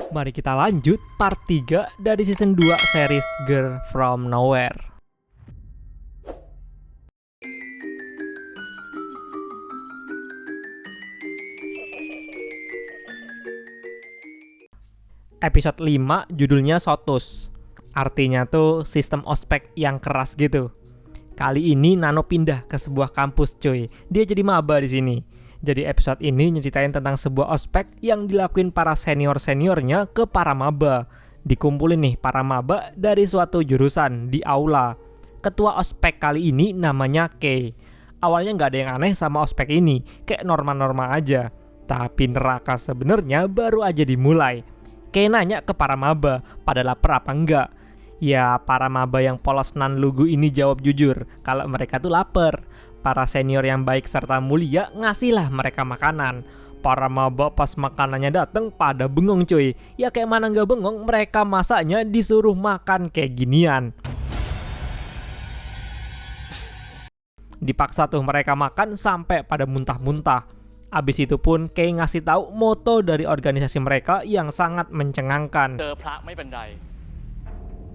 Mari kita lanjut part 3 dari season 2 series Girl From Nowhere. Episode 5 judulnya Sotus. Artinya tuh sistem ospek yang keras gitu. Kali ini Nano pindah ke sebuah kampus cuy. Dia jadi maba di sini. Jadi episode ini nyeritain tentang sebuah ospek yang dilakuin para senior-seniornya ke para maba. Dikumpulin nih para maba dari suatu jurusan di aula. Ketua ospek kali ini namanya Kei. Awalnya nggak ada yang aneh sama ospek ini, kayak normal-normal aja. Tapi neraka sebenarnya baru aja dimulai. Kei nanya ke para maba, pada lapar apa enggak? Ya, para maba yang polos nan lugu ini jawab jujur kalau mereka tuh lapar. Para senior yang baik serta mulia ngasihlah mereka makanan. Para maba pas makanannya dateng pada bengong cuy. Ya kayak mana nggak bengong, mereka masaknya disuruh makan kayak ginian. Dipaksa tuh mereka makan sampai pada muntah-muntah. Abis itu pun Kei ngasih tahu moto dari organisasi mereka yang sangat mencengangkan. เจอพระไม่เป็นไร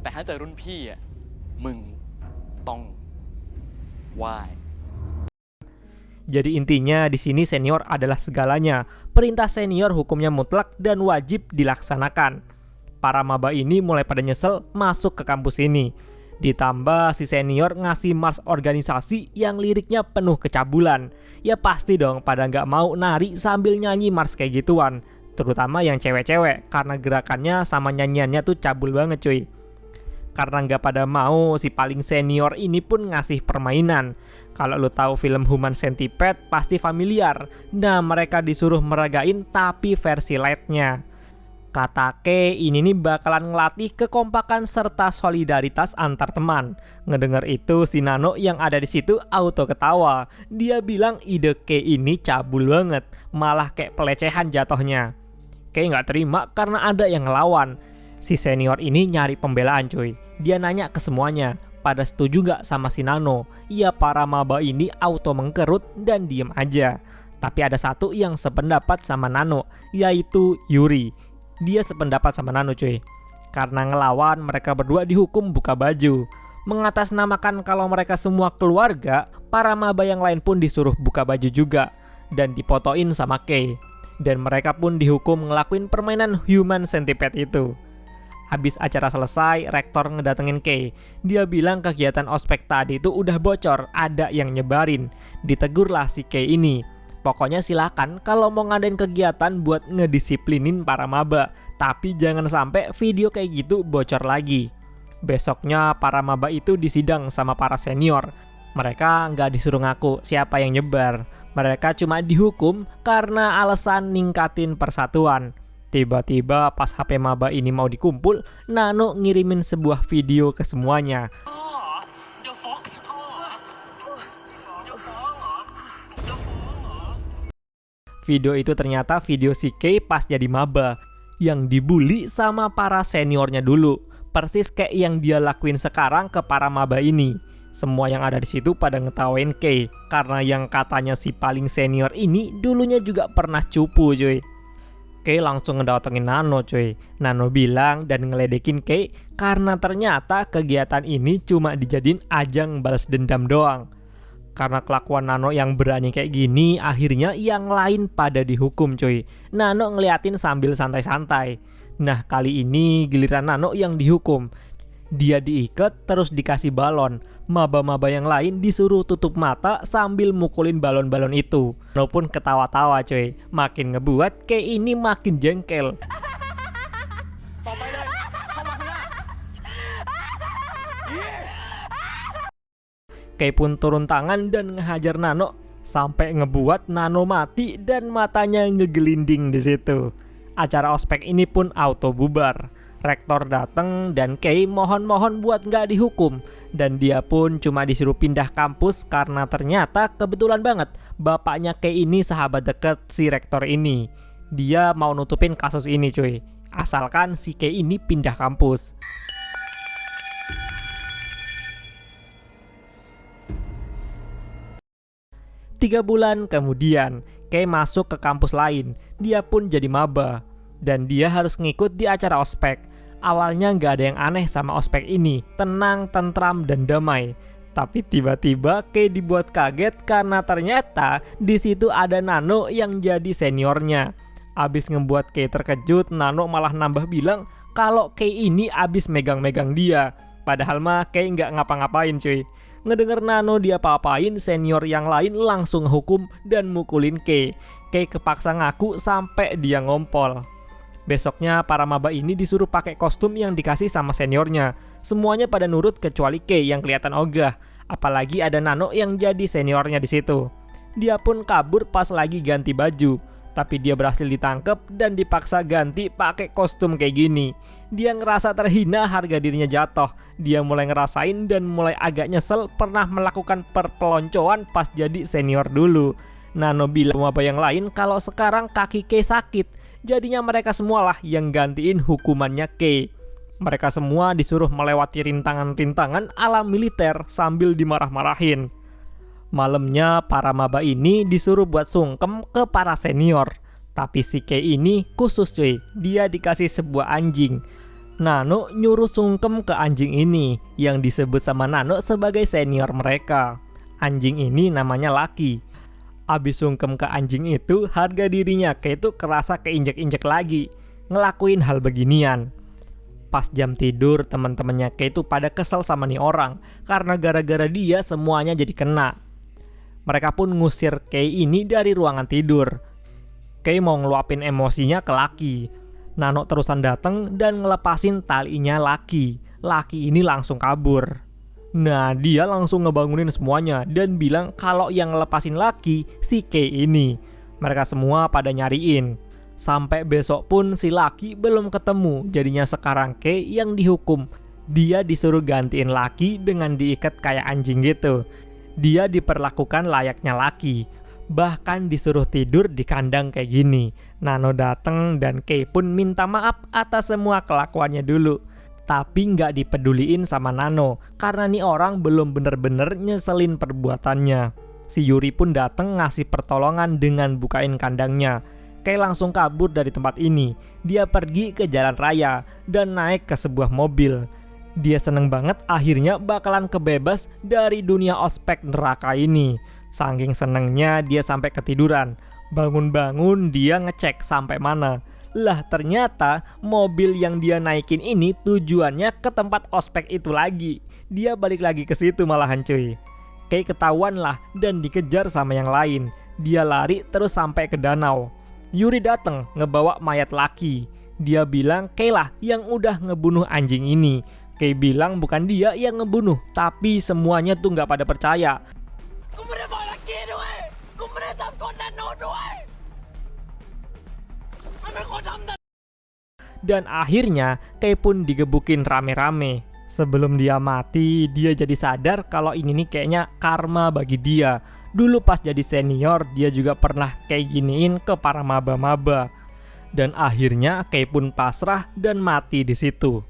แต่ถ้าเจอรุ่นพี่อ่ะมึงต้องไหว้ Jadi intinya di sini senior adalah segalanya. Perintah senior hukumnya mutlak dan wajib dilaksanakan. Para maba ini mulai pada nyesel masuk ke kampus ini. Ditambah si senior ngasih mars organisasi yang liriknya penuh kecabulan. Ya pasti dong pada nggak mau nari sambil nyanyi mars kayak gituan. Terutama yang cewek-cewek karena gerakannya sama nyanyiannya tuh cabul banget cuy. Karena nggak pada mau, si paling senior ini pun ngasih permainan. Kalau lo tahu film Human Centipede pasti familiar. Nah mereka disuruh meragain tapi versi lightnya. Kata Kei ini nih bakalan ngelatih kekompakan serta solidaritas antar teman. Ngedenger itu si Nano yang ada di situ auto ketawa. Dia bilang ide Kei ini cabul banget, malah kayak pelecehan jatohnya. Kei nggak terima karena ada yang ngelawan. Si senior ini nyari pembelaan cuy. Dia nanya ke semuanya, pada setuju nggak sama si Nano? Ya para maba ini auto mengkerut dan diem aja. Tapi ada satu yang sependapat sama Nano, yaitu Yuri. Dia sependapat sama Nano cuy. Karena ngelawan mereka berdua dihukum buka baju. Mengatasnamakan kalau mereka semua keluarga, para maba yang lain pun disuruh buka baju juga. Dan dipotoin sama Kei. Dan mereka pun dihukum ngelakuin permainan Human Centipede itu. Habis acara selesai, rektor ngedatengin Kei. Dia bilang kegiatan ospek tadi itu udah bocor, ada yang nyebarin. Ditegurlah si Kei ini. Pokoknya silakan kalau mau ngadain kegiatan buat ngedisiplinin para maba. Tapi jangan sampai video kayak gitu bocor lagi. Besoknya para maba itu disidang sama para senior. Mereka nggak disuruh ngaku siapa yang nyebar. Mereka cuma dihukum karena alasan ningkatin persatuan. Tiba-tiba pas HP maba ini mau dikumpul, Nano ngirimin sebuah video ke semuanya. Video itu ternyata video si Kei pas jadi maba, yang dibully sama para seniornya dulu. Persis kayak yang dia lakuin sekarang ke para maba ini. Semua yang ada di situ pada ngetawain Kei, karena yang katanya si paling senior ini dulunya juga pernah cupu cuy. Kei langsung ngedatengin Nano cuy. Nano bilang dan ngeledekin Kei karena ternyata kegiatan ini cuma dijadiin ajang balas dendam doang. Karena kelakuan Nano yang berani kayak gini, akhirnya yang lain pada dihukum cuy. Nano ngeliatin sambil santai-santai. Nah kali ini giliran Nano yang dihukum. Dia diikat terus dikasih balon. Maba-maba yang lain disuruh tutup mata sambil mukulin balon-balon itu. Nano pun ketawa-tawa cuy. Makin ngebuat kayak ini makin jengkel. Kei pun turun tangan dan ngehajar Nano sampai ngebuat Nano mati dan matanya ngegelinding di situ. Acara ospek ini pun auto bubar. Rektor datang dan Kei mohon-mohon buat nggak dihukum. Dan dia pun cuma disuruh pindah kampus karena ternyata kebetulan banget bapaknya Kei ini sahabat deket si rektor ini. Dia mau nutupin kasus ini cuy. Asalkan si Kei ini pindah kampus. Tiga bulan kemudian, Kei masuk ke kampus lain. Dia pun jadi maba. Dan dia harus ngikut di acara ospek. Awalnya nggak ada yang aneh sama ospek ini, tenang, tentram, dan damai. Tapi tiba-tiba Kei dibuat kaget karena ternyata di situ ada Nano yang jadi seniornya. Abis ngebuat Kei terkejut, Nano malah nambah bilang kalau Kei ini abis megang-megang dia. Padahal mah Kei nggak ngapa-ngapain cuy. Ngedenger Nano dia apa-apain, senior yang lain langsung hukum dan mukulin Kei. Kei kepaksa ngaku sampai dia ngompol. Besoknya para maba ini disuruh pakai kostum yang dikasih sama seniornya. Semuanya pada nurut kecuali Kei yang kelihatan ogah. Apalagi ada Nano yang jadi seniornya di situ. Dia pun kabur pas lagi ganti baju. Tapi dia berhasil ditangkap dan dipaksa ganti pakai kostum kayak gini. Dia ngerasa terhina, harga dirinya jatuh. Dia mulai ngerasain dan mulai agak nyesel pernah melakukan perpeloncoan pas jadi senior dulu. Nano bilang maba yang lain kalau sekarang kaki Kei sakit. Jadinya mereka semualah yang gantiin hukumannya Kei. Mereka semua disuruh melewati rintangan-rintangan ala militer sambil dimarah-marahin. Malamnya para maba ini disuruh buat sungkem ke para senior. Tapi si Kei ini khusus cuy, dia dikasih sebuah anjing. Nano nyuruh sungkem ke anjing ini yang disebut sama Nano sebagai senior mereka. Anjing ini namanya Lucky. Abis sungkem ke anjing itu, harga dirinya Kei itu kerasa keinjek-injek lagi, ngelakuin hal beginian. Pas jam tidur, teman-temannya Kei itu pada kesel sama nih orang, karena gara-gara dia semuanya jadi kena. Mereka pun ngusir Kei ini dari ruangan tidur. Kei mau ngeluapin emosinya ke Lucky. Nano terusan dateng dan ngelepasin talinya Lucky. Lucky ini langsung kabur. Nah, dia langsung ngebangunin semuanya dan bilang kalau yang ngelepasin Lucky si Kei ini. Mereka semua pada nyariin. Sampai besok pun si Lucky belum ketemu. Jadinya sekarang Kei yang dihukum. Dia disuruh gantiin Lucky dengan diikat kayak anjing gitu. Dia diperlakukan layaknya Lucky. Bahkan disuruh tidur di kandang kayak gini. Nano dateng dan Kei pun minta maaf atas semua kelakuannya dulu. Tapi nggak dipeduliin sama Nano karena nih orang belum bener-bener nyeselin perbuatannya. Si Yuri pun dateng ngasih pertolongan dengan bukain kandangnya. Kei langsung kabur dari tempat ini. Dia pergi ke jalan raya dan naik ke sebuah mobil. Dia seneng banget akhirnya bakalan kebebas dari dunia ospek neraka ini. Saking senengnya dia sampai ketiduran. Bangun-bangun dia ngecek sampai mana. Lah ternyata mobil yang dia naikin ini tujuannya ke tempat ospek itu lagi. Dia balik lagi ke situ malahan cuy. Kei ketahuan lah dan dikejar sama yang lain. Dia lari terus sampai ke danau. Yuri dateng ngebawa mayat Lucky. Dia bilang Kei lah yang udah ngebunuh anjing ini. Kei bilang bukan dia yang ngebunuh, tapi semuanya tuh nggak pada percaya. Dan akhirnya Kei pun digebukin rame-rame. Sebelum dia mati, dia jadi sadar kalau ini nih kayaknya karma bagi dia. Dulu pas jadi senior, dia juga pernah kayak giniin ke para maba-maba. Dan akhirnya Kei pun pasrah dan mati di situ.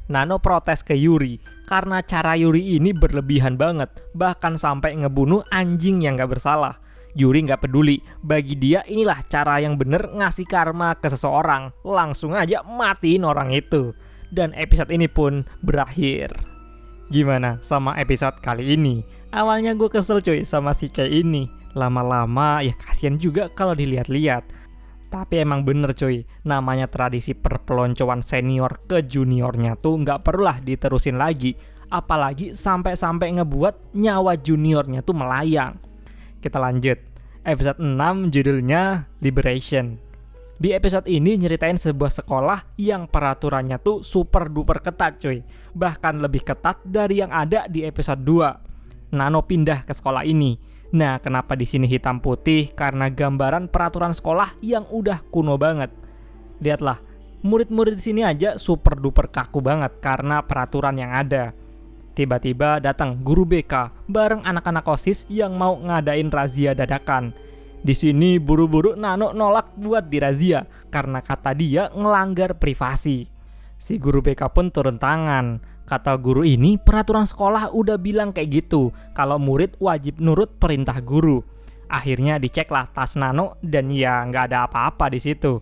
Nano protes ke Yuri karena cara Yuri ini berlebihan banget, bahkan sampai ngebunuh anjing yang gak bersalah. Yuri nggak peduli, bagi dia inilah cara yang bener ngasih karma ke seseorang. Langsung aja matiin orang itu. Dan episode ini pun berakhir. Gimana sama episode kali ini? Awalnya gue kesel cuy sama si Kei ini. Lama-lama ya kasihan juga kalau dilihat-lihat. Tapi emang bener cuy, namanya tradisi perpeloncoan senior ke juniornya tuh nggak perlulah diterusin lagi. Apalagi sampai-sampai ngebuat nyawa juniornya tuh melayang. Kita lanjut. Episode 6 judulnya Liberation. Di episode ini nyeritain sebuah sekolah yang peraturannya tuh super duper ketat cuy. Bahkan lebih ketat dari yang ada di episode 2. Nano pindah ke sekolah ini. Nah, kenapa di sini hitam putih? Karena gambaran peraturan sekolah yang udah kuno banget. Lihatlah, murid-murid di sini aja super duper kaku banget karena peraturan yang ada. Tiba-tiba datang guru BK bareng anak-anak OSIS yang mau ngadain razia dadakan. Di sini buru-buru Nano nolak buat dirazia karena kata dia ngelanggar privasi. Si guru BK pun turun tangan. Kata guru ini peraturan sekolah udah bilang kayak gitu, kalau murid wajib nurut perintah guru. Akhirnya diceklah tas Nano dan ya nggak ada apa-apa di situ.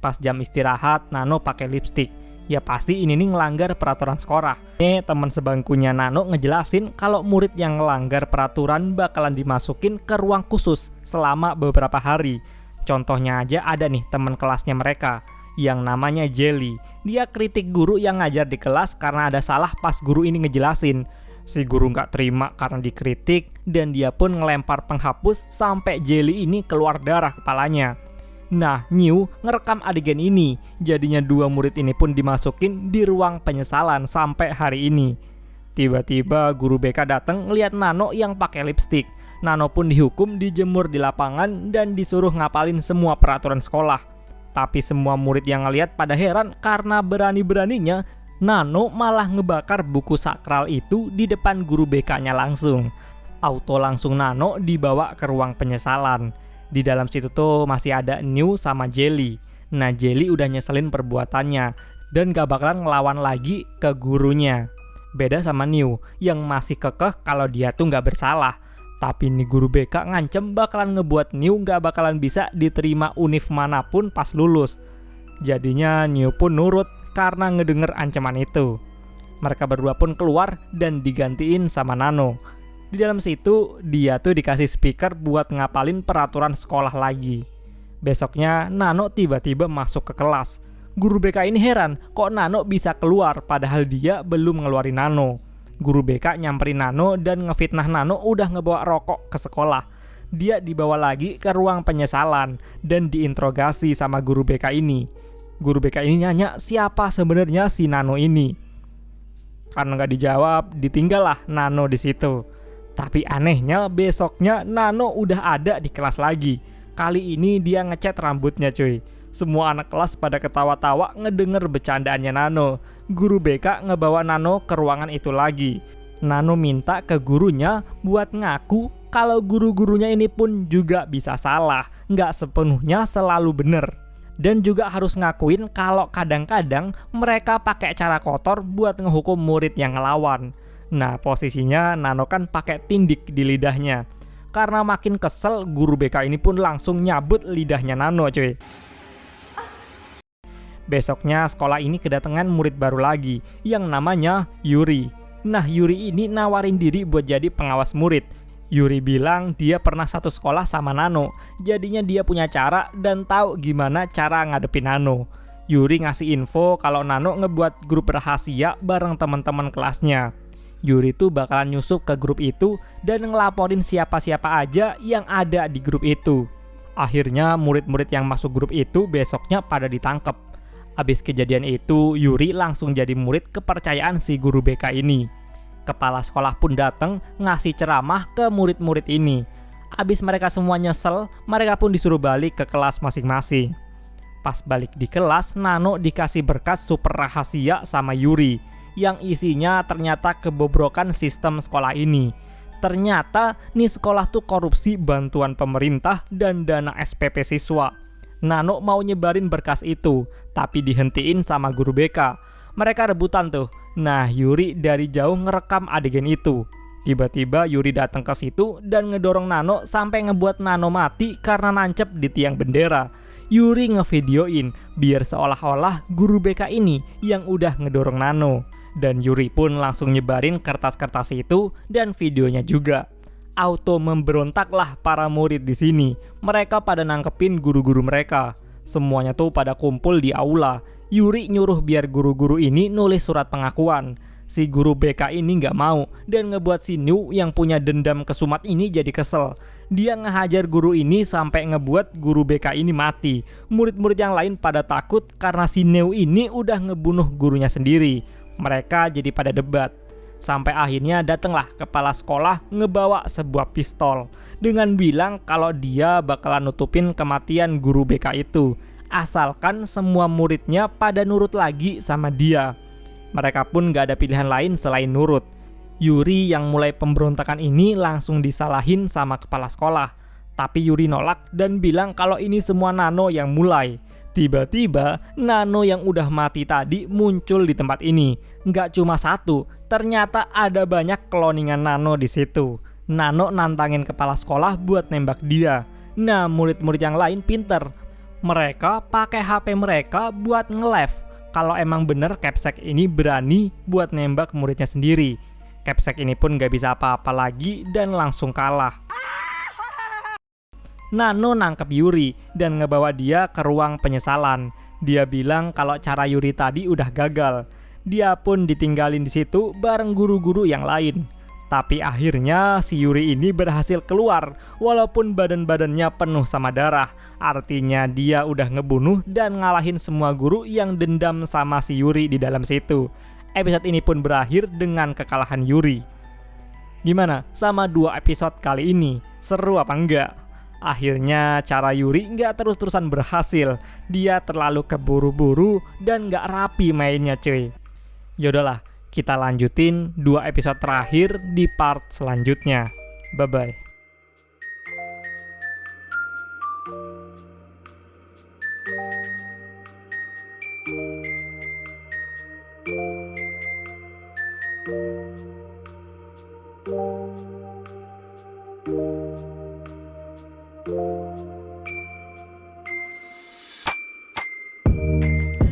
Pas jam istirahat, Nano pakai lipstik. Ya pasti ini nih ngelanggar peraturan sekolah. Teman sebangkunya Nano ngejelasin kalau murid yang ngelanggar peraturan bakalan dimasukin ke ruang khusus selama beberapa hari. Contohnya aja ada nih teman kelasnya mereka yang namanya Jelly. Dia kritik guru yang ngajar di kelas karena ada salah pas guru ini ngejelasin. Si guru nggak terima karena dikritik dan dia pun ngelempar penghapus sampai Jelly ini keluar darah kepalanya. Nah, New ngerekam adegan ini, jadinya dua murid ini pun dimasukin di ruang penyesalan sampai hari ini. Tiba-tiba guru BK datang ngeliat Nano yang pakai lipstik. Nano pun dihukum dijemur di lapangan dan disuruh ngapalin semua peraturan sekolah. Tapi semua murid yang ngeliat pada heran karena berani-beraninya Nano malah ngebakar buku sakral itu di depan guru BK-nya langsung. Auto langsung Nano dibawa ke ruang penyesalan. Di dalam situ tuh masih ada New sama Jelly. Nah, Jelly udah nyeselin perbuatannya dan gak bakalan ngelawan lagi ke gurunya. Beda sama New yang masih kekeh kalau dia tuh gak bersalah. Tapi nih guru BK ngancem bakalan ngebuat New gak bakalan bisa diterima univ manapun pas lulus. Jadinya New pun nurut karena ngedenger ancaman itu. Mereka berdua pun keluar dan digantiin sama Nano. Di dalam situ dia tuh dikasih speaker buat ngapalin peraturan sekolah lagi. Besoknya Nano tiba-tiba masuk ke kelas. Guru BK ini heran kok Nano bisa keluar padahal dia belum ngeluarin Nano. Guru BK nyamperin Nano dan ngefitnah Nano udah ngebawa rokok ke sekolah. Dia dibawa lagi ke ruang penyesalan dan diinterogasi sama guru BK ini. Guru BK ini nanya siapa sebenarnya si Nano ini. Karena nggak dijawab, ditinggallah Nano di situ. Tapi anehnya besoknya Nano udah ada di kelas lagi. Kali ini dia ngecat rambutnya cuy. Semua anak kelas pada ketawa-tawa ngedenger bercandaannya Nano. Guru BK ngebawa Nano ke ruangan itu lagi. Nano minta ke gurunya buat ngaku kalau guru-gurunya ini pun juga bisa salah. Nggak sepenuhnya selalu bener. Dan juga harus ngakuin kalau kadang-kadang mereka pakai cara kotor buat ngehukum murid yang ngelawan. Nah, posisinya Nano kan pakai tindik di lidahnya. Karena makin kesel, guru BK ini pun langsung nyabut lidahnya Nano cuy. Besoknya sekolah ini kedatangan murid baru lagi yang namanya Yuri. Nah, Yuri ini nawarin diri buat jadi pengawas murid. Yuri bilang dia pernah satu sekolah sama Nano, jadinya dia punya cara dan tahu gimana cara ngadepin Nano. Yuri ngasih info kalau Nano ngebuat grup rahasia bareng teman-teman kelasnya. Yuri tuh bakalan nyusup ke grup itu dan ngelaporin siapa-siapa aja yang ada di grup itu. Akhirnya murid-murid yang masuk grup itu besoknya pada ditangkap. Abis kejadian itu, Yuri langsung jadi murid kepercayaan si guru BK ini. Kepala sekolah pun datang ngasih ceramah ke murid-murid ini. Abis mereka semua nyesel, mereka pun disuruh balik ke kelas masing-masing. Pas balik di kelas, Nano dikasih berkas super rahasia sama Yuri yang isinya ternyata kebobrokan sistem sekolah ini. Ternyata nih sekolah tuh korupsi bantuan pemerintah dan dana SPP siswa. Nano mau nyebarin berkas itu, tapi dihentiin sama guru BK. Mereka rebutan tuh. Nah, Yuri dari jauh ngerekam adegan itu. Tiba-tiba Yuri datang ke situ dan ngedorong Nano sampai ngebuat Nano mati karena nancep di tiang bendera. Yuri ngevideoin biar seolah-olah guru BK ini yang udah ngedorong Nano. Dan Yuri pun langsung nyebarin kertas-kertas itu dan videonya juga. Auto memberontaklah para murid di sini. Mereka pada nangkepin guru-guru mereka. Semuanya tuh pada kumpul di aula. Yuri nyuruh biar guru-guru ini nulis surat pengakuan. Si guru BK ini nggak mau dan ngebuat si New yang punya dendam kesumat ini jadi kesel. Dia ngehajar guru ini sampai ngebuat guru BK ini mati. Murid-murid yang lain pada takut karena si New ini udah ngebunuh gurunya sendiri. Mereka jadi pada debat. Sampai akhirnya datanglah kepala sekolah ngebawa sebuah pistol dengan bilang kalau dia bakalan nutupin kematian guru BK itu asalkan semua muridnya pada nurut lagi sama dia. Mereka pun gak ada pilihan lain selain nurut. Yuri yang mulai pemberontakan ini langsung disalahin sama kepala sekolah. Tapi Yuri nolak dan bilang kalau ini semua Nano yang mulai. Tiba-tiba Nano yang udah mati tadi muncul di tempat ini. Nggak cuma satu, ternyata ada banyak kloningan Nano di situ. Nano nantangin kepala sekolah buat nembak dia. Nah, murid-murid yang lain pinter. Mereka pakai HP mereka buat nge-live kalau emang bener Capsek ini berani buat nembak muridnya sendiri. Capsek ini pun gak bisa apa-apa lagi dan langsung kalah. Nano nangkep Yuri dan ngebawa dia ke ruang penyesalan. Dia bilang kalau cara Yuri tadi udah gagal. Dia pun ditinggalin di situ bareng guru-guru yang lain. Tapi akhirnya si Yuri ini berhasil keluar walaupun badan-badannya penuh sama darah. Artinya dia udah ngebunuh dan ngalahin semua guru yang dendam sama si Yuri di dalam situ. Episode ini pun berakhir dengan kekalahan Yuri. Gimana sama 2 episode kali ini? Seru apa enggak? Akhirnya cara Yuri nggak terus-terusan berhasil. Dia terlalu keburu-buru dan nggak rapi mainnya cuy. Yaudahlah, kita lanjutin 2 episode terakhir di part selanjutnya. Bye-bye.